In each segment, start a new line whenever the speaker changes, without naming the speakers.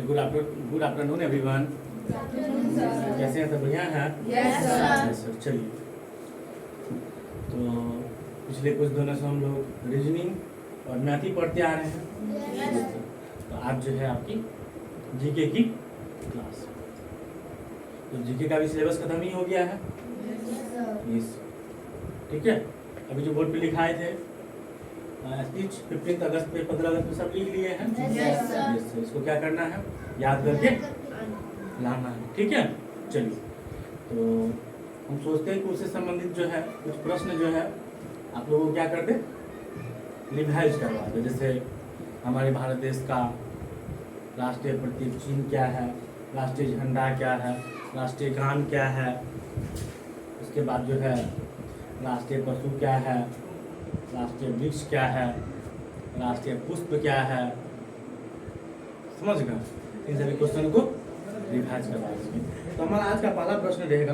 Good afternoon everyone. कैसे हैं सब? बढ़िया हैं?
Yes
sir. चलिए, तो पिछले कुछ दिनों से हम लोग रीजनिंग और मैथ ही पढ़ते आ रहे हैं। तो आज जो है आपकी जीके की क्लास। तो जीके का भी सिलेबस खत्म ही हो गया है। यस, ठीक है। अभी जो बोर्ड पे लिखाए थे स्पीच 15 अगस्त पे 15 अगस्त पे सब लिख लिए हैं।
Yes sir.
यस, इसको क्या करना है? याद करके लाना है, ठीक है। चलिए, तो हम सोचते हैं कि उससे संबंधित जो है कुछ प्रश्न जो है आप लोगों को क्या कर दे, रिवाइज करवा दे। जैसे हमारे भारत देश का राष्ट्रीय प्रतीक चिन्ह क्या है, राष्ट्रीय झंडा क्या है, राष्ट्रीय गान क्या है, उसके बाद जो है राष्ट्रीय पशु क्या है, राष्ट्रीय वृक्ष क्या है, राष्ट्रीय पुष्प क्या है, समझ गए? इन सभी क्वेश्चन को रिवाइज करवा देंगे। तो हमारा आज का पहला प्रश्न रहेगा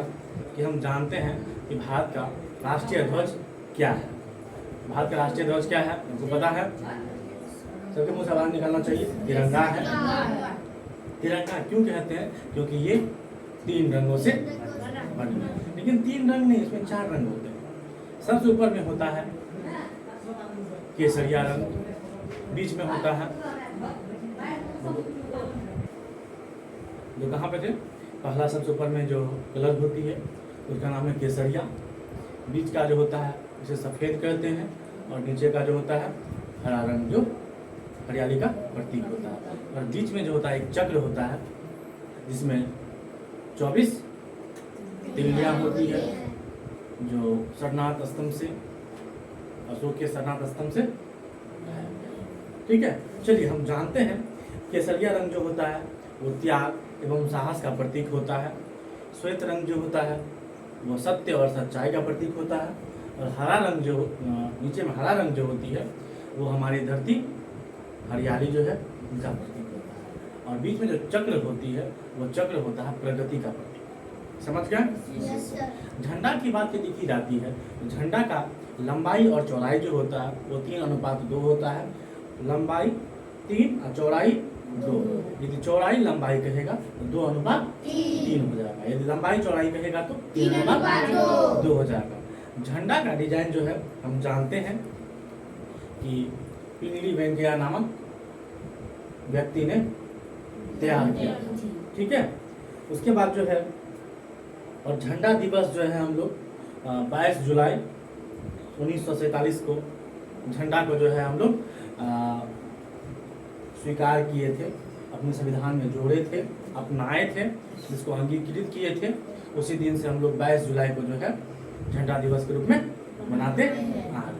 कि हम जानते हैं कि भारत का राष्ट्रीय ध्वज क्या है। भारत का राष्ट्रीय ध्वज क्या है? हमको पता है, सबके मुंह से आवाज निकालना चाहिए। तिरंगा है। तिरंगा क्यों कहते हैं? क्योंकि ये 3 रंगों से बनी है। लेकिन 3 रंग नहीं, इसमें 4 रंग होते हैं। सबसे ऊपर में होता है केसरिया रंग, बीच में होता है जो कहाँ पे थे, पहला सबसे ऊपर में जो कलर होती है उसका नाम है केसरिया। बीच का जो होता है उसे सफ़ेद कहते हैं, और नीचे का जो होता है हरा रंग, जो हरियाली का प्रतीक होता है। और बीच में जो होता है एक चक्र होता है जिसमें 24 तिल्लियाँ होती है, जो सरनाथ स्तंभ से, अशोक के सरनाथ स्तंभ से, ठीक है। चलिए, हम जानते हैं केसरिया रंग जो होता है वो त्याग एवं साहस का प्रतीक होता है। श्वेत रंग जो होता है वो सत्य और सच्चाई का प्रतीक होता है। और हरा रंग जो नीचे में हरा रंग जो होती है वो हमारी धरती, हरियाली जो है उनका प्रतीक होता है। और बीच में जो चक्र होती है वो चक्र होता है प्रगति का प्रतीक। समझ गए? झंडा की बात यदि की जाती है तो झंडा का लंबाई और चौड़ाई जो होता है वो 3:2 होता है। लंबाई 3 और चौड़ाई 2। यदि चौड़ाई लंबाई कहेगा तो 2:3 हो जाएगा। यदि लंबाई चौड़ाई कहेगा तो 3:2 हो जाएगा। झंडा का डिजाइन जो है हम जानते हैं कि पिंगली वेंकैया नामक व्यक्ति ने तैयार किया, ठीक है। उसके बाद जो है, और झंडा दिवस जो है हम लोग 22 जुलाई 1947 को झंडा को जो है हम लोग स्वीकार किए थे, अपने संविधान में जोड़े थे, अपनाए थे, जिसको अंगीकृत किए थे। उसी दिन से हम लोग 22 जुलाई को जो है झंडा दिवस के रूप में मनाते आ रहे हैं,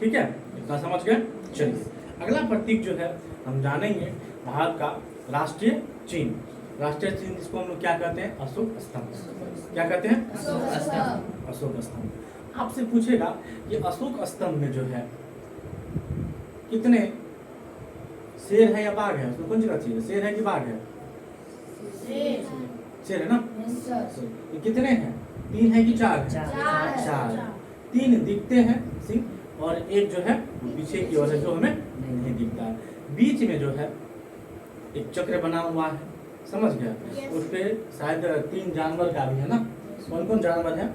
ठीक है। इतना समझ गए? चलिए, अगला प्रतीक जो है हम जानेंगे भारत का राष्ट्रीय चिन्ह। राष्ट्रीय चिन्ह जिसको हम लोग क्या कहते हैं? अशोक स्तंभ। क्या कहते हैं? अशोक स्तंभ। आपसे पूछेगा कि अशोक स्तंभ में जो है कितने शेर है या बाघ है? उसमें कौन सी चाहिए, शेर है कि बाघ है? शेर है ना? ये कितने हैं? 3 है कि 4 है? 4। 3 दिखते हैं सिंह, और एक जो है पीछे की ओर है जो हमें नहीं दिखता है। बीच में जो है एक चक्र बना हुआ है, समझ गया? उस पे शायद 3 जानवर का भी है ना। कौन कौन जानवर है?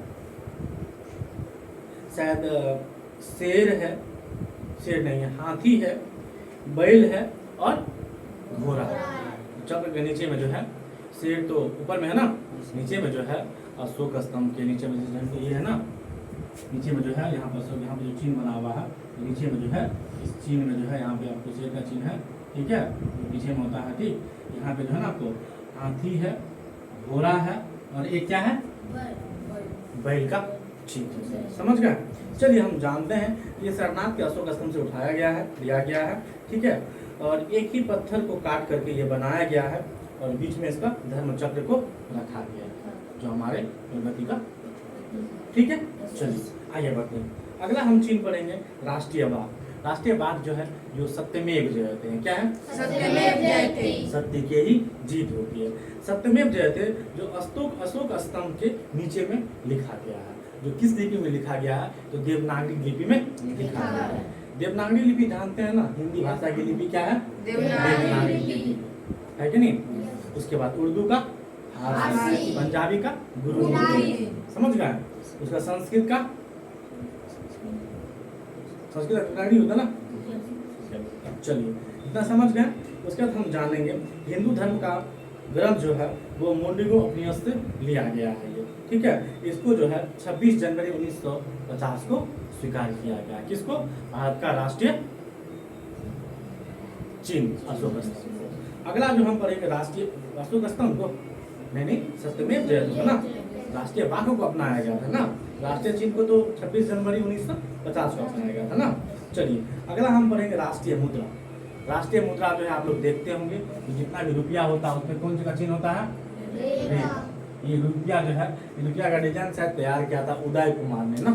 शायद शेर है, शेर नहीं है, हाथी है, बैल है और घोड़ा है। चक्र के नीचे में जो है शेर तो ऊपर में है ना, नीचे में जो है अशोक स्तंभ के नीचे में जो ये है ना, नीचे में जो है यहाँ पर, यहाँ पे जो चिन्ह बना हुआ है नीचे में जो है, इस चिन्ह में जो है यहाँ पे आपको शेर का चिन्ह है, ठीक है। पीछे में होता है, ठीक। यहाँ पे जो है ना आपको हाथी है, घोड़ा है, और एक क्या है? बैल का चिन्ह है। समझ गए? चलिए, हम जानते हैं ये सरनाथ के अशोक स्तंभ से उठाया गया है, लिया गया है, ठीक है। और एक ही पत्थर को काट करके ये बनाया गया है, और बीच में इसका धर्म चक्र को रखा गया है, जो हमारे प्रगति का, ठीक है। चलिए, आगे बढ़ते हैं। अगला हम चिन्ह पढ़ेंगे राष्ट्रीय बाघ। राष्ट्रीय बाघ जो है जो सत्यमेव जयते हैं। क्या है?
सत्यमेव जयते।
सत्य की ही जीत होती है। सत्यमेव जयते जो अशोक स्तंभ के नीचे में लिखा गया है, जो किस लिपि में लिखा गया है? तो देवनागरी लिपि में लिखा गया है। देवनागरी लिपि जानते हैं ना, हिंदी भाषा की लिपि क्या है?
देवनागरी लिपि।
है कि नहीं? उसके बाद उर्दू का
फारसी।
पंजाबी का गुरु,
गुरानी।
समझ गए? उसका संस्कृत का अग्रणी होता ना। चलिए इतना समझ गए। उसके बाद हम जानेंगे हिंदू धर्म का ग्रंथ जो है वो मोंडिगो अपनी से लिया गया है ये, ठीक है। इसको जो है 26 जनवरी 1950 को स्वीकार किया गया। किसको? भारत का राष्ट्रीय चिन्ह अशोक स्तंभ। अगला जो हम पढ़ेंगे राष्ट्रीय अशोक स्तंभ को नहीं सत्यमेव जयते है ना, राष्ट्रीय वाक्य को अपनाया गया था ना। राष्ट्रीय चिन्ह को तो 26 जनवरी 1950 को अपनाया गया था ना। चलिए अगला हम पढ़ेंगे राष्ट्रीय मुद्रा। राष्ट्रीय मुद्रा जो है आप लोग देखते होंगे कि जितना भी रुपया होता है उसमें कौन सा चिन्ह होता है? ये रुपया जो है, रुपया का डिजाइन शायद तैयार किया था उदय कुमार ने ना,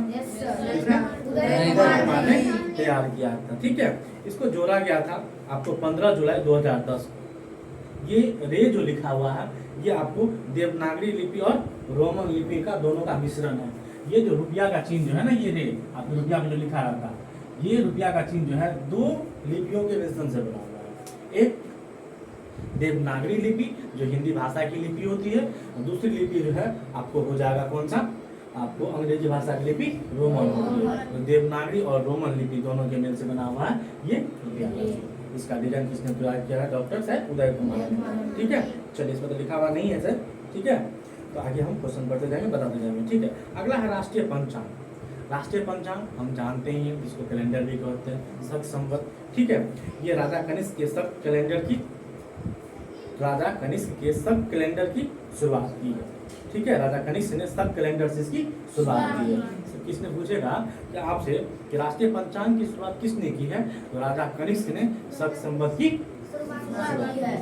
उदय कुमार ने तैयार किया था, ठीक है। इसको जोड़ा गया था आपको 15 जुलाई 2010। ये रे जो लिखा हुआ है ये आपको देवनागरी लिपि और रोमन लिपि का दोनों का मिश्रण है। ये जो रुपया का चिन्ह जो है ना, ये रे आपको रुपया में जो लिखा रहता है, ये रुपया का चिन्ह जो है दो लिपियों के मिश्रण से बना हुआ है। एक देवनागरी लिपि जो हिंदी भाषा की लिपि होती है, और दूसरी लिपि जो है आपको हो जाएगा कौन सा? आपको अंग्रेजी भाषा की लिपि रोमन होती है। तो देवनागरी और रोमन लिपि दोनों के मेल से बना हुआ है ये रुपया। इसका डिजाइन किसने तैयार किया है? डॉक्टर साहब उदय कुमार ने, ठीक है। चलिए इसमें तो लिखा हुआ नहीं है सर, ठीक है। तो आगे हम क्वेश्चन पढ़ते जाएंगे, बताते जाएंगे, ठीक है। अगला है राष्ट्रीय पंचांग। राष्ट्रीय पंचांग हम जानते ही हैं, जिसको कैलेंडर भी कहते हैं, शक संवत, ठीक है। ये राजा कनिष्क के शक कैलेंडर की शुरुआत की है, ठीक है। राजा कनिष्क ने शक कैलेंडर से इसकी शुरुआत की है। किसने पूछेगा कि आपसे कि राष्ट्रीय पंचांग की शुरुआत किसने की है? तो राजा कनिष्क ने शक संवत की,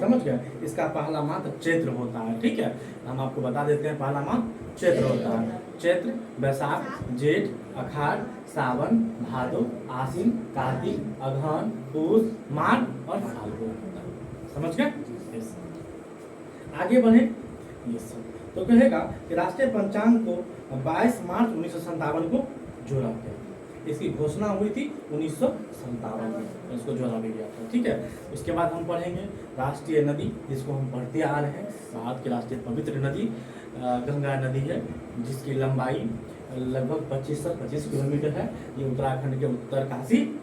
समझ गए। इसका पहला माह चैत्र होता है, ठीक है। हम आपको बता देते हैं पहला माह चैत्र होता है। चैत्र, बैसाख, जेठ, अखाड़, सावन, भादो, आश्विन, कार्तिक, अगहन, पूस, माघ और फाल्गुन, समझ गए। आगे बढ़े, तो कहेगा कि राष्ट्रीय पंचांग को 22 मार्च 1957 को जोड़ा गया। इसकी घोषणा हुई थी 1957 में, इसको जोड़ा भी गया था, ठीक है। उसके बाद हम पढ़ेंगे राष्ट्रीय नदी, जिसको हम पढ़ते आ रहे हैं। भारत की राष्ट्रीय पवित्र नदी गंगा नदी है, जिसकी लंबाई लगभग 25 किलोमीटर है। ये उत्तराखंड के उत्तरकाशी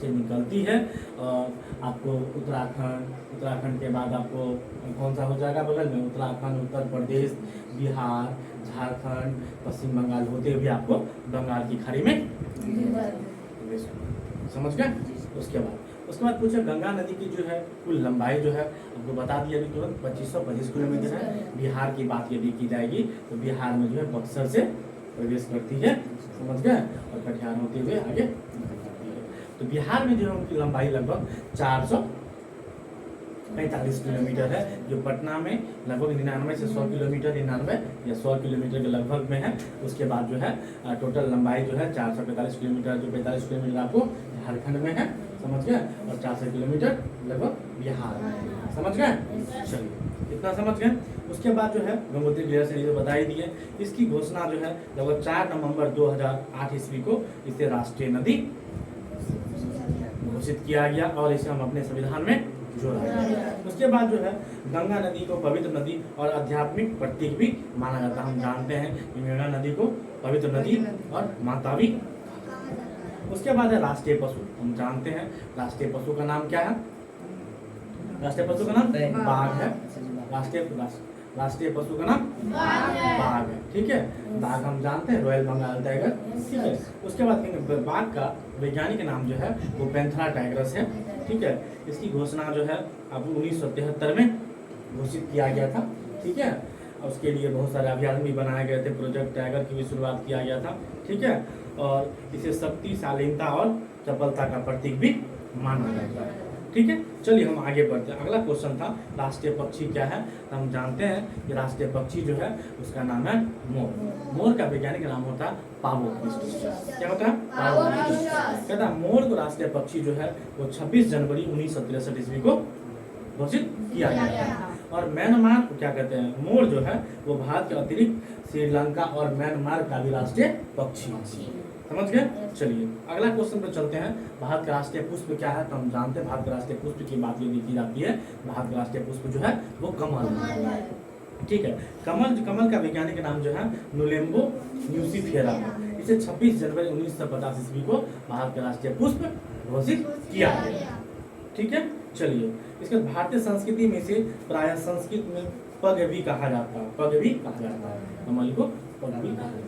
से निकलती है। और आपको उत्तराखंड के बाद आपको कौन सा हो जाएगा बगल में? उत्तराखंड, उत्तर प्रदेश, बिहार, झारखंड, पश्चिम बंगाल होते हुए आपको बंगाल की खाड़ी में, समझ गए। उसके बाद पूछे गंगा नदी की जो है कुल लंबाई जो है आपको बता दिया अभी तुरंत 2525 किलोमीटर है। बिहार की बात यदि की जाएगी तो बिहार में जो है बक्सर से प्रवेश करती है, समझ गए, और कटिहार होते हुए आगे निकलती है। तो बिहार में जो है उनकी लंबाई लगभग 445 किलोमीटर है, जो पटना में लगभग 99 से 100 किलोमीटर, 99 या 100 किलोमीटर के लगभग में है। उसके बाद जो है टोटल लंबाई जो है 445 किलोमीटर, जो 45 किलोमीटर आपको झारखंड में है, समझ गए, और 400 किलोमीटर लगभग बिहार में, समझ गए। चलिए इतना समझ गए। उसके बाद जो है गंगोत्री ग्लेशियर से ये बता ही दिए। इसकी घोषणा जो है लगभग 4 नवंबर 2008 ईस्वी को इसे राष्ट्रीय नदी घोषित किया गया और इसे हम अपने संविधान में जोड़ा गया। उसके बाद जो है गंगा नदी को पवित्र नदी और आध्यात्मिक प्रतीक भी माना जाता है। हम जानते हैं कि गंगा नदी को पवित्र नदी और माता भी। उसके बाद है राष्ट्रीय पशु। हम जानते हैं राष्ट्रीय पशु का नाम क्या है? राष्ट्रीय पशु का नाम बाघ है। राष्ट्रीय पशु का नाम बाघ है, ठीक है। बाघ हम जानते हैं रॉयल बंगाल टाइगर, ठीक है। उसके बाद बाघ का वैज्ञानिक नाम जो है वो पैंथेरा टाइग्रस है, ठीक है। इसकी घोषणा जो है अब 1973 में घोषित किया गया था, ठीक है। उसके लिए बहुत सारे अभियान भी बनाए गए थे, प्रोजेक्ट टाइगर की भी शुरुआत किया गया था, ठीक है। और इसे शक्ति, शालीनता और चपलता का प्रतीक भी माना जाता है, ठीक है। चलिए हम आगे बढ़ते हैं। अगला क्वेश्चन था राष्ट्रीय पक्षी क्या है? तो हम जानते हैं कि राष्ट्रीय पक्षी जो है उसका नाम है मोर। मोर का वैज्ञानिक नाम होता है पावोक्रिस्टस। क्या होता है? पावोक्रिस्टस। कहता है मोर को राष्ट्रीय पक्षी जो है वो 26 जनवरी 1963 ईस्वी को घोषित किया गया था। और म्यांमार को क्या कहते हैं? मोर जो है वो भारत के अतिरिक्त श्रीलंका और म्यांमार का भी राष्ट्रीय पक्षी, समझ गए? चलिए अगला क्वेश्चन पे चलते हैं। भारत का राष्ट्रीय पुष्प क्या है? तो हम जानते हैं भारत का राष्ट्रीय पुष्प की बात यदि की जाती है, भारत का राष्ट्रीय पुष्प जो है वो कमल है। ठीक है, कमल का वैज्ञानिक नाम जो है नुलेम्बो न्यूसिफेरा है। इसे 26 जनवरी 1950 ईस्वी को भारत का राष्ट्रीय पुष्प घोषित किया गया। ठीक है, चलिए इसके बाद भारतीय संस्कृति में से प्रायः संस्कृत में पग भी कहा जाता है, पग भी कहा जाता है, कमल को पग भी कहा जाता है।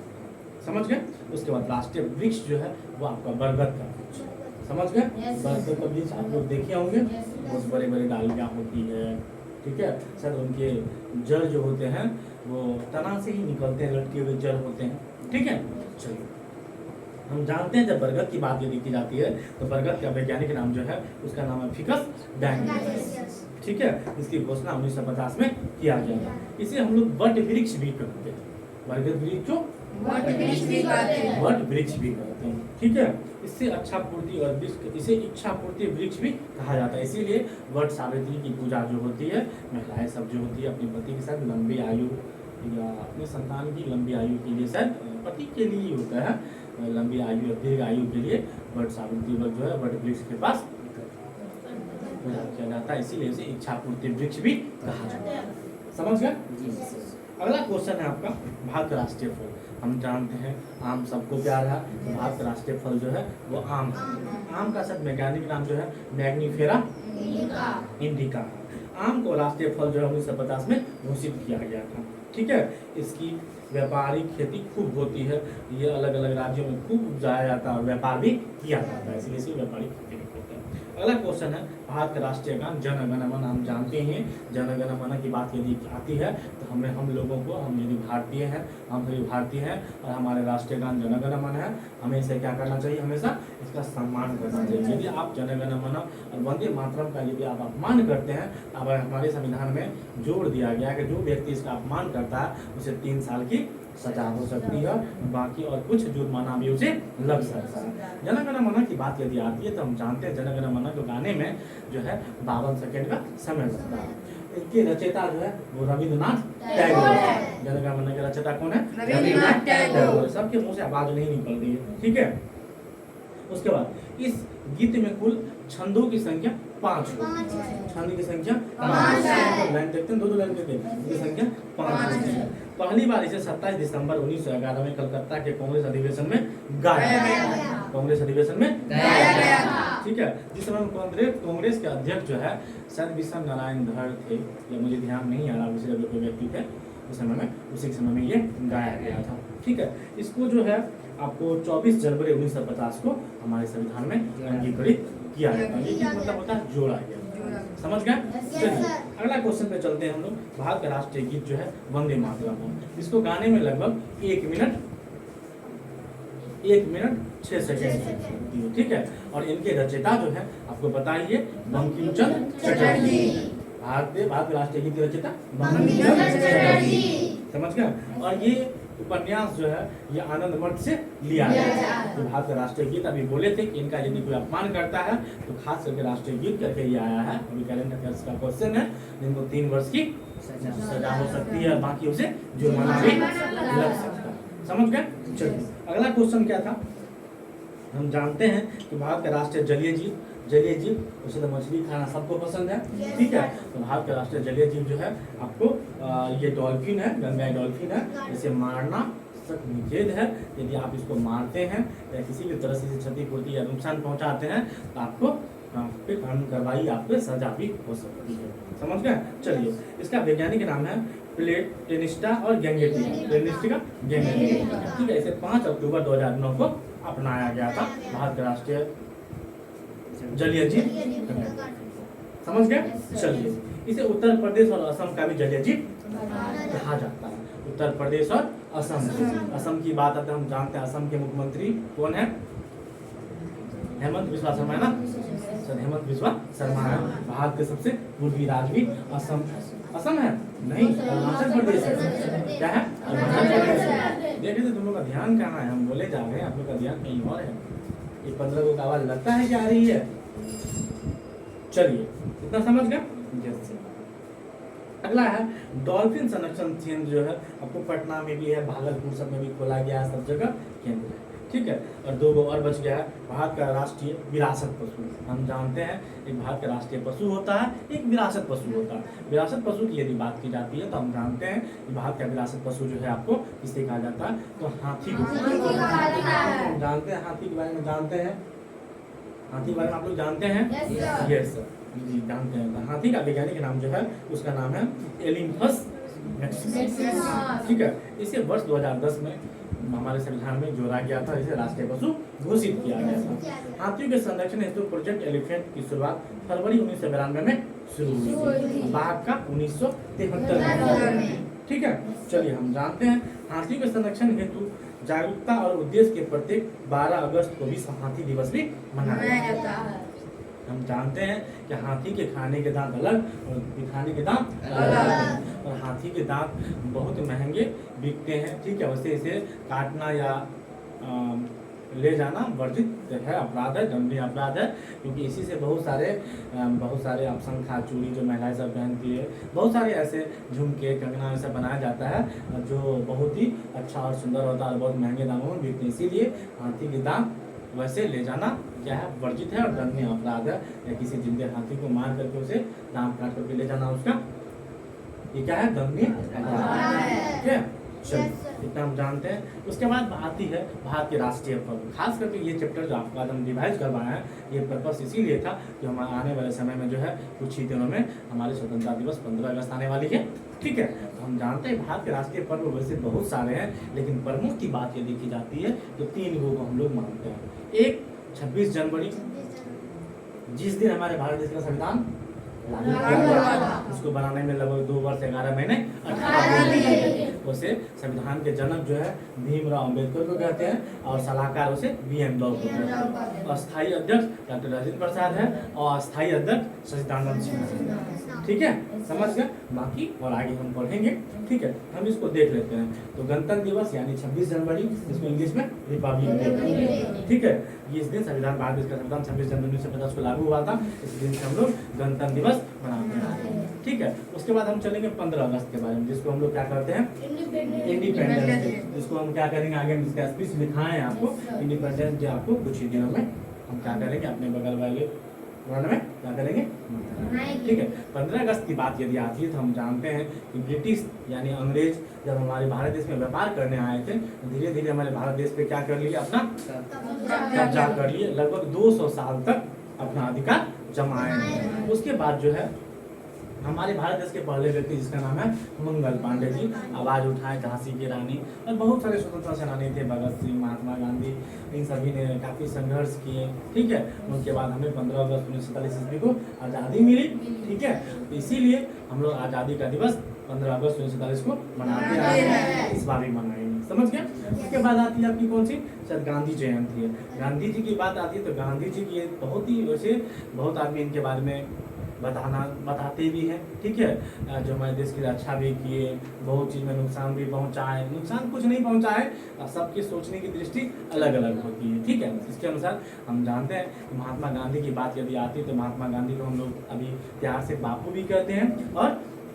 समझ गए? उसके बाद राष्ट्रीय वृक्ष जो है वो आपका बरगद का वृक्ष, समझ गए? बरगद का वृक्ष आप लोग देखे होंगे, बहुत बड़े बड़े डालियाँ होती है। ठीक है, सर उनके जड़ जो होते हैं वो तना से ही निकलते हैं, लटके हुए जड़ होते हैं। ठीक है, चलिए हम जानते हैं जब बरगद की बात यदि की जाती है तो बरगद का वैज्ञानिक नाम जो है उसका नाम है फिकस डैनियल्स। ठीक है, इसकी घोषणा 1950 में किया गया था। इसे हम लोग वट वृक्ष भी कहते हैं, बरगद वृक्ष को वट वृक्ष भी कहते हैं। ठीक है, इससे इच्छा पूर्ति वृक्ष भी कहा जाता है। इसीलिए वट सावित्री की पूजा जो होती है, महिलाएं सब जो होती है अपने पति के साथ लंबी आयु या अपने संतान की लंबी आयु के लिए, शायद पति के लिए ही होता है, लंबी आयु या दीर्घ आयु के लिए वट सावित्री व्रत जो है वट वृक्ष के पास किया जाता है। इसीलिए उसे इच्छा पूर्ति वृक्ष भी कहा जाता है। समझ गए? अगला क्वेश्चन है आपका भारत का राष्ट्रीय फल। हम जानते हैं आम सबको प्यार है, भारत का राष्ट्रीय फल जो है वो आम है। आम का सब वैज्ञानिक नाम जो है मैग्नीफेरा इंडिका है। आम को राष्ट्रीय फल जो है 1950 में घोषित किया गया था। ठीक है, इसकी व्यापारिक खेती खूब होती है, ये अलग अलग राज्यों में खूब उपजाया जाता है और व्यापार भी किया जाता है, इसलिए इसकी व्यापारिक खेती भी होती है। अगला क्वेश्चन है भारत का राष्ट्रीय गान जन गण मन। हम जानते हैं जन गण मन की बात यदि आती है तो हम लोगों को, हम यदि भारतीय हैं, हम सभी भारतीय हैं और हमारे राष्ट्रीय गान जन गण मन है, हमें इसे क्या करना चाहिए? हमेशा इसका सम्मान करना चाहिए। यदि आप जन गण मन और वंदे मातरम का यदि आप अपमान करते हैं, अब हमारे संविधान में जोड़ दिया गया है कि जो व्यक्ति इसका अपमान करता है उसे 3 साल की सजा हो सकती है, बाकी और कुछ जुर्माना भी उसे लग सकता है। जन गण मन की बात यदि आती है तो हम जानते हैं जन गण मन को गाने में जो है 52 सेकंड का समय लगता है। इनके रचयिता जो है वो रविंद्रनाथ टैगोर है। जन गण मन के रचयिता कौन है? रविंद्रनाथ टैगोर। सबके मुंह से आवाज नहीं निकल रही है। ठीक है, उसके बाद इस गीत में कुल छंदों की संख्या 5 है। छंद की संख्या 5 है। लाइन देखते हैं, दो लाइन देखते हैं, इनकी संख्या 5 है। पहली बार इसे 27 दिसंबर 1911 में कलकत्ता के कांग्रेस अधिवेशन में गाया गया। कांग्रेस अधिवेशन में गाया गया था। ठीक है, जिस समय कांग्रेस के अध्यक्ष जो है शायद विश्व नारायण धर थे, या मुझे ध्यान नहीं आ रहा, दूसरे जो व्यक्ति थे उस समय में, उसी समय में ये गाया गया था। ठीक है, इसको जो है आपको 24 जनवरी 1950 को हमारे संविधान में अंगीकृत किया गया था। ये क्या मतलब होता है? जोड़ा गया। समझ गए? चलिए अगला क्वेश्चन पे चलते हैं हम लोग। भारत का राष्ट्रीय गीत जो है वंदे मातरम है। इसको गाने में लगभग 1 मिनट 6 सेकंड। ठीक है, और इनके रचयिता जो है आपको बताइए बंकिम चंद्र चटर्जी। भारत के राष्ट्रीय गीत के रचयिता बंकिम चंद्र चटर्जी। समझ गए? और ये उपन्यास जो है ये आनंद मठ से लिया गया है। तो भारत का राष्ट्रीय गीत अभी बोले थे कि इनका यदि कोई अपमान करता है तो खास करके राष्ट्रीय गीत करके ये आया है। अभी करेंट अफेयर्स का क्वेश्चन है, जिनको 3 वर्ष की सजा हो सकती है, बाकी उसे जुर्माना भी लग सकता है। समझ गए? चलिए अगला क्वेश्चन क्या था? हम जानते हैं कि भारत का राष्ट्रीय जलीय जीव उसे तो मछली खाना सबको पसंद है। ठीक है, तो भारत का राष्ट्रीय जलीय जीव जो है आपको ये डॉल्फिन है, गंगाई डॉल्फिन है। इसे मारना सख्त निषेध है। यदि आप इसको मारते हैं या किसी भी तरह से क्षतिपूर्ति या नुकसान पहुंचाते हैं तो आपको पे कानून कार्रवाई, आपको सजा भी हो सकती है। समझ गए? चलिए इसका वैज्ञानिक नाम है प्लेटेनिस्टा और गैंगेटिका। ठीक है, इसे 5 अक्टूबर 2009 को अपनाया गया था भारत का राष्ट्रीय जलीय जीव। समझ गए? चलिए इसे उत्तर प्रदेश और असम का भी जलीय जीव कहा जाता है। उत्तर प्रदेश और असम की बात आते हम जानते हैं असम के मुख्यमंत्री कौन है? हेमंत बिस्वा शर्मा है ना? हेमंत बिस्वा शर्मा है। भारत के सबसे पूर्वी राज्य भी असम है नहीं, अरुणाचल प्रदेश है। क्या है? अरुणाचल प्रदेश है। देखिए तो तुम लोग का ध्यान कहाँ है? हम बोले जा रहे हैं, आप लोग का ध्यान कहीं और है। ये 15 को आवाज लगता है क्या आ रही है? चलिए इतना समझ गए? अगला है डॉल्फिन संरक्षण केंद्र जो है आपको पटना में भी है, भागलपुर सब में भी खोला गया है, सब जगह केंद्र है। ठीक है। और 2 और बच गया है भारत का राष्ट्रीय विरासत पशु। हम जानते हैं एक भारत का राष्ट्रीय पशु होता है, एक विरासत पशु होता है। विरासत पशु की यदि बात की जाती है तो हम जानते हैं कि भारत का विरासत पशु जो है आपको किसे कहा जाता है, तो हाथी को हम जानते हैं। हाथी के बारे में जानते हैं, हाथी के बारे में आप लोग जानते हैं? यस सर, जी जानते हैं। तो हाथी का वैज्ञानिक नाम जो है उसका नाम है एलिम्पस मैक्सिमस। ठीक है। इसे वर्ष 2010 में हमारे संविधान में जोड़ा गया था, इसे राष्ट्रीय पशु घोषित किया गया था। हाथियों के संरक्षण हेतु प्रोजेक्ट एलिफेंट की शुरुआत फरवरी 1992 में शुरू हुई थी, बाघ का 1973 में। ठीक है। चलिए हम जानते हैं हाथियों के संरक्षण हेतु जागरूकता और उद्देश्य के प्रत्येक 12 अगस्त को विश्व हाथी दिवस भी मनाया जाता है। हम जानते हैं कि हाथी के खाने के दांत अलग और दिखाने के दांत अलग, और हाथी के दांत बहुत महंगे बिकते हैं। ठीक है। वैसे इसे काटना या ले जाना वर्जित है, अपराध है, दंडनीय अपराध है, क्योंकि इसी से बहुत सारे आप शंखा चूड़ी जो महिलाएं सब पहनती है, बहुत सारे ऐसे झुमके कंगना ऐसा बनाया जाता है जो बहुत ही अच्छा और सुंदर होता है और बहुत महंगे दामों में बिकते हैं। इसीलिए हाथी के दांत वैसे ले जाना क्या है, वर्जित है और दंडनीय अपराध है। या किसी जिंदे हाथी को मार करके उसे दांत काट करके ले जाना, उसका ये क्या है, दंडनीय अपराध है। ठीक है। चलिए इतना हम जानते हैं। उसके बाद आती है भारत के राष्ट्रीय पर्व। खास करके ये चैप्टर जो आपका हम रिवाइज करवाए हैं, ये पर्पस इसीलिए था कि हम आने वाले समय में जो है कुछ ही दिनों में हमारी स्वतंत्रता दिवस 15 अगस्त आने वाली है। ठीक है। तो हम जानते हैं भारत के राष्ट्रीय पर्व वैसे बहुत सारे हैं, लेकिन प्रमुख की बात यदि की जाती है तो 3 को हम लोग मानते हैं। एक 26 जनवरी, जिस दिन हमारे भारत देश का संविधान लागू किया गया, उसको बनाने में लगभग 2 वर्ष 11 महीने 18 दिन। उसे संविधान के जनक जो है भीमराव अम्बेडकर को कहते हैं और सलाहकार उसे BN राव को कहते हैं। अस्थायी अध्यक्ष डॉक्टर राजेंद्र प्रसाद है और अस्थायी अध्यक्ष सचिदानंद सिंह है। ठीक है, समझ गए। बाकी और आगे हम पढ़ेंगे। ठीक है, हम इसको देख लेते हैं। तो गणतंत्र दिवस यानी 26 जनवरी, जिसको इंग्लिश में रिपब्लिक डे। ठीक है। इस दिन संविधान, भारत देश का संविधान 26 जनवरी 1950 को लागू हुआ था। इस दिन से हम लोग गणतंत्र दिवस मनाते हैं। ठीक है। उसके बाद हम चलेंगे 15 अगस्त के बारे में, जिसको हम लोग क्या करते हैं, इंडिपेंडेंस डे। जिसको हम क्या करेंगे, आगे हम इसका स्पीच दिखाएं आपको। इंडिपेंडेंस डे आपको कुछ ही दिनों में हम क्या करेंगे, अपने बगल वाले वर्ल्ड में क्या करेंगे। ठीक है। 15 अगस्त की बात यदि आती है तो हम जानते हैं कि ब्रिटिश यानी अंग्रेज जब हमारे भारत देश में व्यापार करने आए थे, धीरे धीरे हमारे भारत देश पे क्या कर लिए, अपना कब्जा कर लिए। लगभग 200 साल तक अपना अधिकार जमाए। उसके बाद जो है हमारे भारत देश के पहले व्यक्ति जिसका नाम है मंगल पांडे जी, आवाज उठाए झांसी की रानी, और बहुत सारे स्वतंत्रता सेनानी थे, भगत सिंह, महात्मा गांधी, इन सभी ने काफी संघर्ष किए। ठीक है। उनके बाद हमें 15 अगस्त 1947 ईस्वी को आज़ादी मिली। ठीक है। तो इसीलिए हम लोग आज़ादी का दिवस 15 अगस्त 1947 को मनाते आए हैं, इस बार भी मनाएंगे। समझ गया। उसके बाद आती है आपकी कौन सी, सर गांधी जयंती है। गांधी जी की बात आती है तो गांधी जी की बहुत ही वैसे बहुत आदमी इनके बारे में बताते भी हैं। ठीक है। जो हमारे देश की रक्षा भी किए, बहुत चीज़ में नुकसान भी पहुंचाए, नुकसान कुछ नहीं पहुंचाए, सबकी सोचने की दृष्टि अलग अलग होती है। ठीक है। इसके अनुसार हम जानते हैं कि महात्मा गांधी की बात यदि आती है तो महात्मा गांधी को हम लोग अभी प्यार से बापू भी कहते हैं और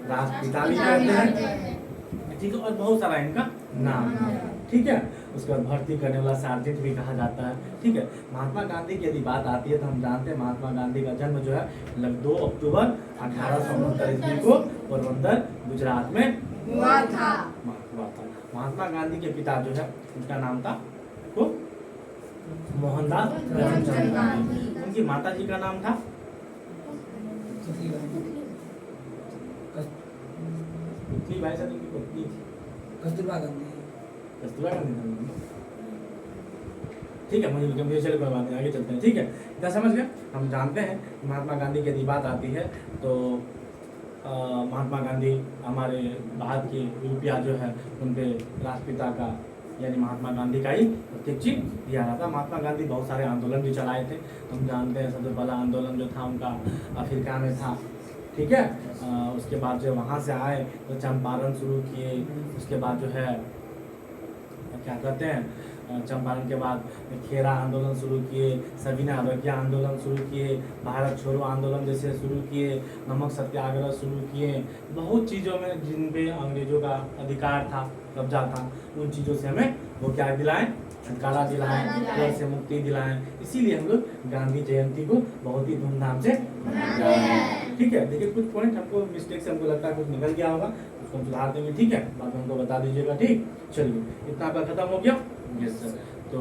राष्ट्रपिता भी कहते हैं। ठीक है। और बहुत सारा इनका नाम है। ठीक है। उसके बाद भर्ती करने वाला सार्जेंट भी कहा जाता है। ठीक है। महात्मा गांधी की यदि बात आती है तो हम जानते हैं महात्मा गांधी का जन्म जो है 2 अक्टूबर 1869 ईस्वी को पोरबंदर गुजरात में हुआ था। महात्मा गांधी के पिता जो है उनका नाम था को मोहनदास करमचंद गांधी। उनकी माता जी का नाम था भाई साहब की पत्नी
कस्तूरबा गांधी।
कस्तूरबा गांधी। ठीक है, मुझे चले कोई बात नहीं, आगे चलते हैं। ठीक है। इतना समझ गए। हम जानते हैं महात्मा गांधी की यदि बात आती है तो महात्मा गांधी हमारे भारत के रुपया जो है उन पे राष्ट्रपिता का यानी महात्मा गांधी का ही प्रत्येक चीज दिया रहा था। महात्मा गांधी बहुत सारे आंदोलन भी चलाए थे। हम जानते हैं सबसे पहला आंदोलन जो था उनका अफ्रीका में था। ठीक है। उसके बाद जो वहाँ से आए तो चंपारण शुरू किए। उसके बाद जो है क्या कहते हैं, चंपारण के बाद खेरा आंदोलन शुरू किए, सविनय अवज्ञा आंदोलन शुरू किए, भारत छोड़ो आंदोलन जैसे शुरू किए, नमक सत्याग्रह शुरू किए। बहुत चीज़ों में जिन पे अंग्रेजों का अधिकार था, कब्जा था, उन चीज़ों से हमें वो क्या दिलाएं, छुटकारा दिलाएं, कर से मुक्ति दिलाएं। इसीलिए हम लोग गांधी जयंती को बहुत ही धूमधाम से मनाते हैं। ठीक है, देखिए कुछ पॉइंट हमको मिस्टेक से हमको लगता है कुछ निकल गया होगा, उसको सुधार देंगे। ठीक है, बाद में हमको बता दीजिएगा। ठीक, चलिए इतना आपका खत्म हो गया। यस सर, तो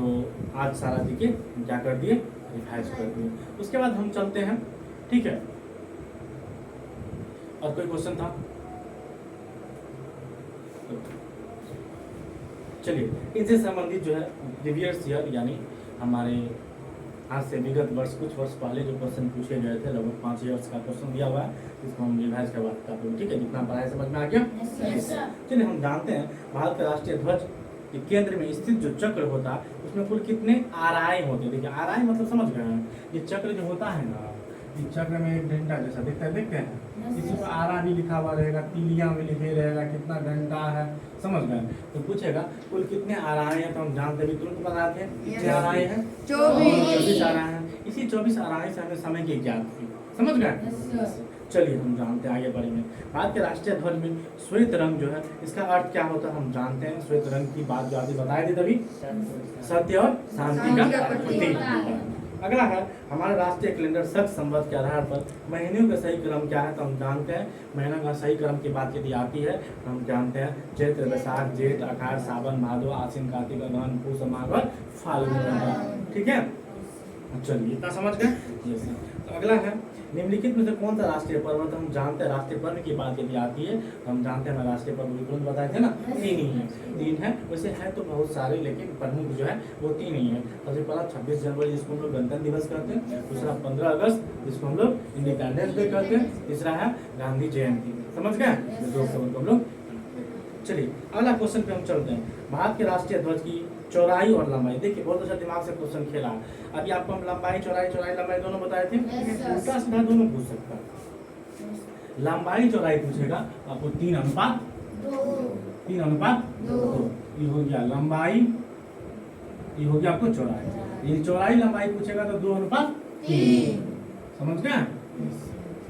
आज सारा देखिए क्या कर दिए, रिवाइज कर दिए। उसके बाद हम चलते हैं। ठीक है, और कोई क्वेश्चन था? चलिए, इनसे संबंधित जो है प्रीवियस ईयर यानी हमारे आज से विगत वर्ष कुछ वर्ष पहले जो क्वेश्चन पूछे गए थे, लगभग 5 ईयर्स का क्वेश्चन दिया हुआ है, इसको हम रिवाइज करवा सकते हैं। ठीक है, जितना पढ़ाई समझ में आ गया। चलिए हम जानते हैं भारत का राष्ट्रीय ध्वज के केंद्र में स्थित जो चक्र होता है उसमें कुल कितने आराएं होते हैं। देखिए आराएं मतलब समझ गए हैं, ये चक्र जो होता है ना, इस चक्र में एक घंटा जैसा दिखता है, देखते हैं इसी पर आरा भी लिखा हुआ रहेगा, तीलियां भी लिखे रहेगा, कितना घंटा है, समझ गए। तो पूछेगा कुल कितने आराएं हैं, तो हम जानते भी तुरंत बताते हैं कितने आराएं हैं, 24 आराएं हैं। इसी 24 आराएं से हमें समय की ज्ञात थी, समझ गए। चलिए हम जानते हैं, आगे बढ़ेंगे। भारत के राष्ट्रीय ध्वज में श्वेत रंग जो है, इसका अर्थ क्या होता है हम जानते हैं। श्वेत रंग की बात जो आपने बताई थी तभी, सत्य और शांति का प्रतीक है। अगला है हमारा राष्ट्रीय कैलेंडर शक संवत के आधार पर महीनों का सही क्रम क्या है, तो हम जानते हैं महीनों का सही क्रम की बात यदि आती है तो हम जानते हैं चैत्र, बैसाख, जेठ, आषाढ़, सावन, भादो, आश्विन, कार्तिक, अगहन, पूष, माघ और फाल्गुन। ठीक है, चलिए इतना समझ गए। तो अगला है निम्नलिखित में से कौन सा राष्ट्रीय पर्व है, तो हम जानते हैं राष्ट्रीय पर्व की बात यदि आती है तो हम जानते हैं राष्ट्रीय पर्व तुरंत बताए थे ना, 3 ही है। 3 है, वैसे है तो बहुत सारे, लेकिन प्रमुख जो है वो 3 ही है। सबसे पहला 26 जनवरी जिसको हम लोग गणतंत्र दिवस कहते हैं, दूसरा 15 अगस्त जिसको हम लोग इंडिपेंडेंस डे कहते हैं, तीसरा है गांधी जयंती। समझ गए, 2 को हम लोग। चलिए अगला क्वेश्चन पे हम चलते हैं। भारत के राष्ट्रीय ध्वज की चौड़ाई और लंबाई। देखिए बहुत अच्छा दिमाग से क्वेश्चन खेला। अभी आपको हम लंबाई चौड़ाई लंबाई दोनों बताए थे, उल्टा सीधा दोनों पूछ सकता है। लंबाई चौड़ाई पूछेगा आपको 3 अनुपात 2। ये हो गया लंबाई, ये हो गया आपको चौड़ाई। ये चौड़ाई लंबाई पूछेगा तो 2 अनुपात 3। समझ गए।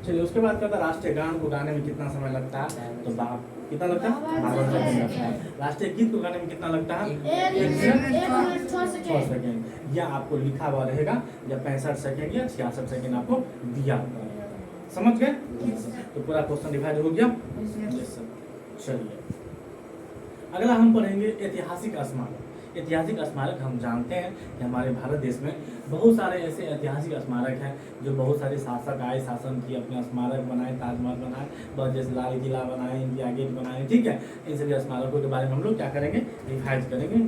चलिए उसके बाद कहता है राष्ट्रीय गान को गाने में कितना समय लगता है, तो बाप कितना लगता है, 52 सेकंड लगता है। राष्ट्रीय गीत को गाने में कितना लगता है, 6 सेकंड। यह आपको लिखा हुआ रहेगा, या 65 सेकंड या 66 सेकंड आपको दिया हुआ है। समझ गए। तो पूरा क्वेश्चन डिवाइड हो गया। चलिए अगला हम पढ़ेंगे ऐतिहासिक स्मारक। ऐतिहासिक स्मारक हम जानते हैं कि हमारे भारत देश में बहुत सारे ऐसे ऐतिहासिक स्मारक हैं जो बहुत सारे शासक आए, शासन किए, अपने स्मारक बनाए, ताजमहल बनाए, बहुत जैसे लाल किला बनाए, इंडिया गेट बनाए। ठीक है, इन सभी स्मारकों के बारे में हम लोग क्या करेंगे, रिवाइज करेंगे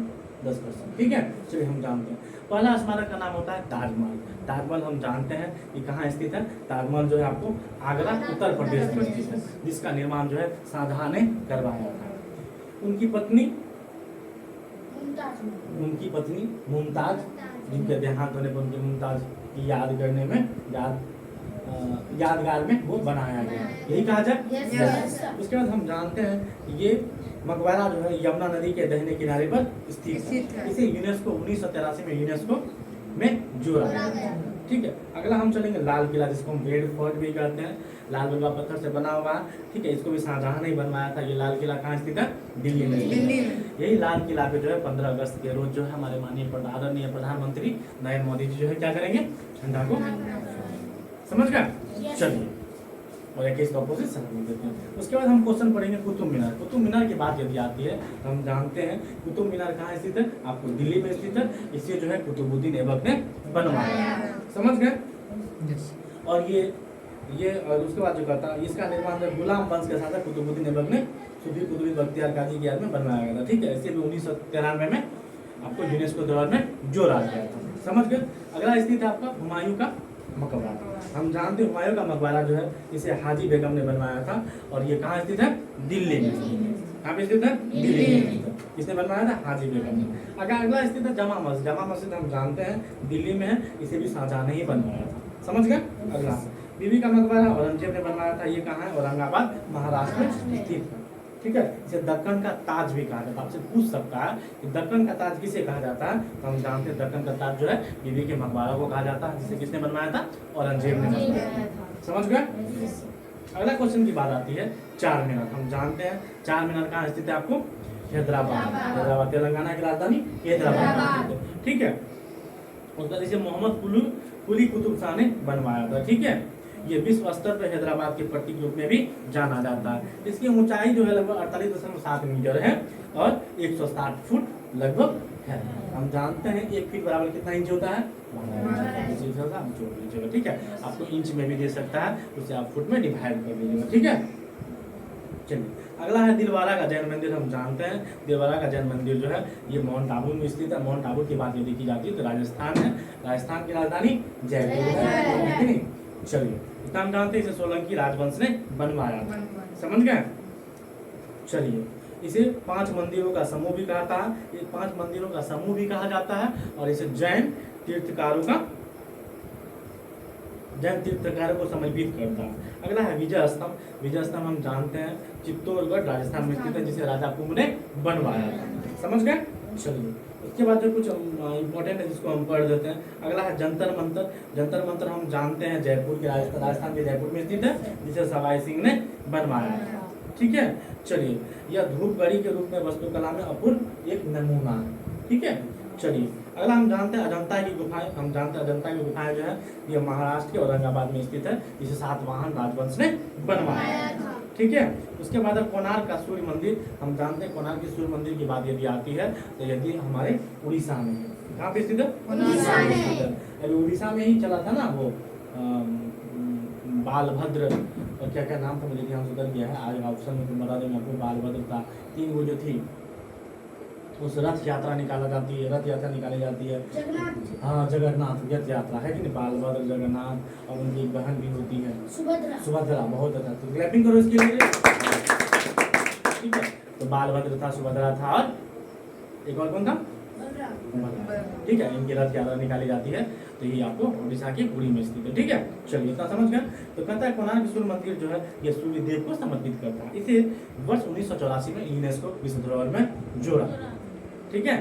10%। ठीक है, चलिए हम जानते हैं। पहला स्मारक का नाम होता है ताजमहल। ताजमहल हम जानते हैं कि कहाँ स्थित है। ताजमहल जो है आपको आगरा उत्तर प्रदेश में स्थित है, जिसका निर्माण जो है शाहजहां ने करवाया था। उनकी पत्नी मुमताज, जिनके देहांत होने पर उनकी मुमताज की याद करने में यादगार में वो बनाया गया, यही कहा जाए। उसके बाद हम जानते हैं कि ये मकबरा जो है यमुना नदी के दाहिने किनारे पर स्थित है। इसे यूनेस्को 1983 में यूनेस्को में जोड़ा गया। ठीक है, अगला हम चलेंगे लाल किला, जिसको हम रेड फोर्ट भी कहते हैं। लाल बलुआ पत्थर से बना हुआ है। ठीक है, इसको भी शाहजहां ने बनवाया था। ये लाल किला कहाँ स्थित है, दिल्ली में। यही लाल किला पे जो है 15 अगस्त के रोज जो है हमारे माननीय प्रधानमंत्री नरेंद्र मोदी जी जो है क्या करेंगे, झंडा को समझ गए। चलिए और 21 का अपोजिट सलामी देते हैं। उसके बाद हम क्वेश्चन पढ़ेंगे कुतुब मीनार। कुतुब मीनार की बात यदि आती है तो हम जानते हैं कुतुब मीनार कहाँ स्थित है, आपको दिल्ली में स्थित है। इसे जो है कुतुबुद्दीन ऐबक ने बनवाया, समझ गए। और ये और उसके बाद जो कहता है इसका निर्माण गुलाम वंश के साथ कुतुबुद्दीन ऐबक ने सूफी कुतुब बख्तियार काजी की याद में बनवाया गया था। ठीक है, इसे भी 1993 में आपको यूनेस्को दौर में जोड़ा गया था, समझ गए। अगला स्थित है आपका हुमायूं का मकबरा। हम जानते हैं हुमायूं का मकबरा जो है इसे हाजी बेगम ने बनवाया था, और ये कहाँ स्थित है, दिल्ली में। कहाँ पे स्थित है, दिल्ली में। किसने बनवाया था, हाजी बेगम ने। अगला स्थित है जामा मस्जिद। जामा मस्जिद हम जानते हैं दिल्ली में है, इसे भी शाहजहां ने ही बनवाया था, समझ गए। अगला बीबी का मकबरा औरंगजेब ने बनवाया था। ये कहाँ है, औरंगाबाद महाराष्ट्र में स्थित है। ठीक है, इसे दक्कन का ताज भी कहा जाता है। आपसे पूछ सकता है कि दक्कन का ताज किसे कहा जाता है, तो हम जानते हैं दक्कन का ताज जो है बीबी के मकबरा को कहा जाता है, जिसे किसने बनवाया था, औरंगजेब ने बनवाया था, समझ गए। अगला क्वेश्चन की बात आती है चार मीनार। हम जानते हैं चार मीनार कहाँ स्थित है, आपको हैदराबाद तेलंगाना की राजधानी हैदराबाद, ठीक है। उसके बाद इसे मोहम्मद कुली कुतुब शाह ने बनवाया था, ठीक है। ये विश्व स्तर पर हैदराबाद के प्रतीक रूप में भी जाना जाता है। इसकी ऊंचाई जो है लगभग 48.7 मीटर है और 160 फुट लगभग है। हम जानते हैं 1 फीट बराबर कितना इंच होता है, ठीक है। आपको इंच में भी दे सकता है, उसे आप फुट में डिवाइड कर दीजिएगा, ठीक है। चलिए अगला है दिलवारा का जैन मंदिर। हम जानते हैं दिलवारा का जैन मंदिर जो है ये माउंट आबू में स्थित है। माउंट आबू की बात यदि की जाती है तो राजस्थान है। राजस्थान की राजधानी जयपुर है, नहीं? चलिए इतना हम जानते हैं इसे सोलंकी राजवंश ने बनवाया था, समझ गए। चलिए इसे 5 मंदिरों का समूह भी कहा था, ये 5 मंदिरों का समूह भी कहा जाता है और इसे जैन तीर्थकारों को समर्पित करता है। अगला है विजय स्तंभ। विजय स्तंभ हम जानते हैं चित्तौड़गढ़ राजस्थान में स्थित है, जिसे राजा कुंभ ने बनवाया था, समझ गए। चलिए उसके बाद जो कुछ इंपॉर्टेंट है जिसको हम पढ़ देते हैं। अगला है जंतर मंतर। जंतर मंतर हम जानते हैं जयपुर के राजस्थान के जयपुर में स्थित है, जिसे सवाई सिंह ने बनवाया था, ठीक है। चलिए यह धूपगढ़ी के रूप में वास्तुकला में अपूर्व एक नमूना है, ठीक है। चलिए अगला हम जानते हैं अजंता की गुफाएं। हम जानते हैं अजंता की गुफाएं जो है ये महाराष्ट्र के औरंगाबाद में स्थित है, जिसे सातवाहन राजवंश ने बनवाया था, ठीक है। उसके बाद कोणार्क का सूर्य मंदिर। हम जानते हैं कोणार्क के सूर्य मंदिर की बात यदि आती है तो यदि हमारे उड़ीसा में है। कहाँ पे स्थित है? उड़ीसा में। अभी उड़ीसा में ही चला था ना वो बालभद्र और क्या क्या नाम था मुझे ध्यान से उतर गया है, आज ऑप्शन में बता देंगे आपको। बालभद्र था, 3 वो जो थी उस रथ यात्रा निकाला जाती है, रथ यात्रा निकाली जाती है, हाँ जगन्नाथ रथ यात्रा है कि नहीं, बालभद्र जगन्नाथ और उनकी बहन भी होती है सुभद्रा। बहुत अच्छा, तो क्लैपिंग करो इसके लिए, ठीक है। तो बालभद्र था, सुभद्रा था और एक और कौन था, ठीक है। इनकी रथ यात्रा निकाली जाती है, तो ये आपको उड़ीसा की पुरी में स्थित है, ठीक है। चलिए इतना समझ गए। तो कहता है कोणार्क सूर्य मंदिर जो है ये सूर्य देव को समर्पित करता है। इसे वर्ष 1984 में यूनेस्को विश्व धरोहर में जोड़ा, ठीक है।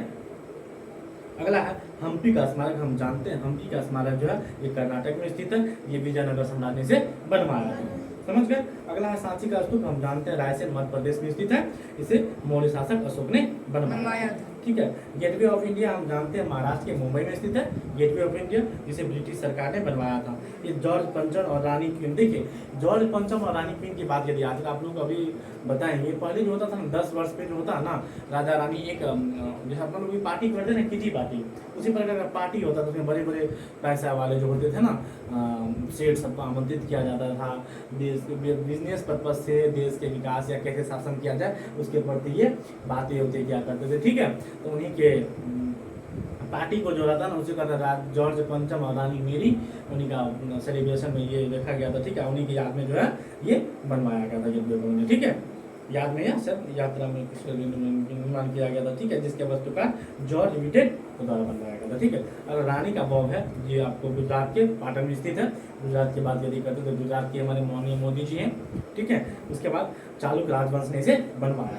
अगला है हम्पी का स्मारक। हम जानते हैं हम्पी का स्मारक जो है ये कर्नाटक में स्थित है, ये विजयनगर साम्राज्य से बनवाया है, समझ गए। अगला है सांची का स्तूप। हम जानते हैं रायसेन मध्य प्रदेश में स्थित है, इसे मौर्य शासक अशोक ने बनवाया था, ठीक है। गेटवे ऑफ इंडिया हम जानते हैं महाराष्ट्र के मुंबई में स्थित है, गेटवे ऑफ इंडिया, जिसे ब्रिटिश सरकार ने बनवाया था। ये जॉर्ज पंचम और रानी क्वीन, देखिए जॉर्ज पंचम और रानी क्वीन की बात यदि आज आप लोग अभी बताएंगे, पहले जो होता था 10 वर्ष पे जो होता है ना राजा रानी, एक जैसे अपन लोग पार्टी करते हैं ना किटी पार्टी, उसी प्रकार का पार्टी होता था। उसमें बड़े बड़े पैसा वाले जो होते थे ना सेठ सबको आमंत्रित किया जाता था, देश के बिजनेस पर्पज से देश के विकास या कैसे शासन किया जाए उसके प्रति ये बातें होती किया करते थे, ठीक है। तो उन्हीं के पार्टी को जो रहता ना उसी का जॉर्ज पंचम और रानी मेरी, उन्हीं का सेलिब्रेशन में ये देखा गया था, ठीक है। उन्हीं की याद में जो है ये बनवाया गया था गेटवे, ठीक है। याद में या सब यात्रा में निर्माण किया गया था, ठीक है, जिसके वास्तुकार जॉर्ज विटेट द्वारा बनवाया गया था, ठीक है। और रानी का बॉब है, ये आपको गुजरात के पाटन में स्थित है। गुजरात की बात यदि करते तो गुजरात के हमारे माननीय मोदी जी हैं, ठीक है। उसके बाद चालुक्य राजवंश ने इसे बनवाया,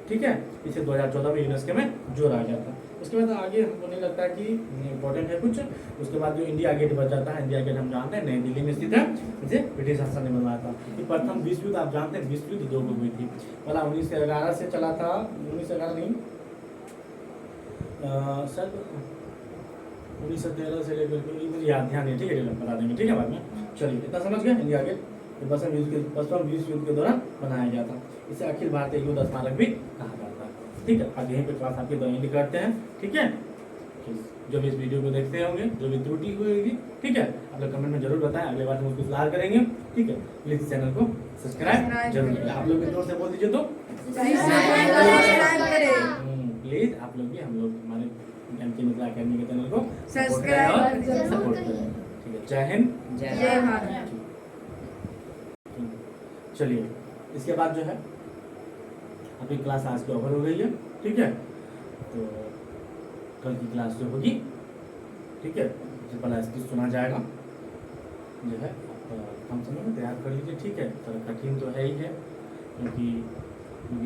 ठीक है। इसे 2014 में यूनेस्को में जोड़ा गया था। उसके बाद आगे हमको नहीं लगता कि इम्पोर्टेंट है कुछ। उसके बाद जो इंडिया गेट बच जाता है, इंडिया गेट हम जानते हैं नई दिल्ली में स्थित है, इसे ब्रिटिश शासन ने बनवाया था। कि प्रथम विश्व युद्ध आप जानते हैं, विश्व युद्ध 2 हुई थी, पहला 1911 से चला था, 1911 नहीं सर 1913 से लेकर याद ध्यान नहीं, ठीक है, बता देंगे, ठीक है बाद में। चलिए इतना समझ गए। इंडिया गेट प्रथम विश्व युद्ध के दौरान बनाया गया था। इसे अखिल भारतीय युद्ध स्मारक भी कहा जाता है, ठीक है। आज यहीं पे क्लास आपकी एंड करते हैं, ठीक है। जो भी इस वीडियो को देखते होंगे, जो भी त्रुटि हुई होगी, ठीक है, आप लोग कमेंट में जरूर बताएं, अगले बार हम उसको सुधार करेंगे, ठीक है। प्लीज चैनल को सब्सक्राइब जरूर करें। आप लोग भी जोर से बोल दीजिए तो प्लीज आप लोग भी हम लोग हमारे एमके मित्रा अकेडमी के चैनल को सब्सक्राइब और सपोर्ट करें, ठीक है। जय हिंद, जय भारत। चलिए इसके बाद जो है आपकी क्लास आज की ओवर हो गई है, ठीक है। तो कल की क्लास जो होगी, ठीक है, उससे पहला स्पीच सुना जाएगा, जो है कम समय में तैयार कर लीजिए, ठीक है। थोड़ा कठिन तो है ही है, क्योंकि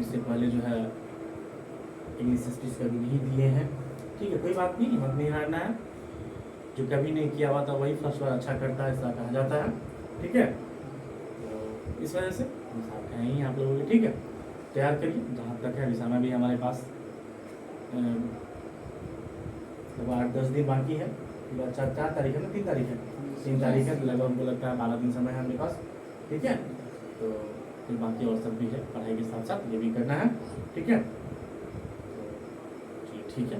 इससे पहले जो है इंग्लिश स्पीच कभी नहीं दिए हैं, ठीक है। कोई बात नहीं, हिम्मत नहीं हारना है, जो कभी नहीं किया हुआ था वही फर्स्ट बार अच्छा करता है, ऐसा कहा जाता है, ठीक है। तो इस वजह से साथ हैं ही आप लोगों के, ठीक है। तैयार करिए जहाँ तक है। अभी समय भी हमारे पास लगभग 8-10 दिन बाकी है। 4 तारीख है ना, 3 तारीख है, 3 तारीख है, तो लगभग हमको लगता है 12 दिन समय है हमारे पास। ठीक है, तो फिर बाकी और सब भी है, पढ़ाई के साथ साथ ये भी करना है। ठीक है, तो ठीक है।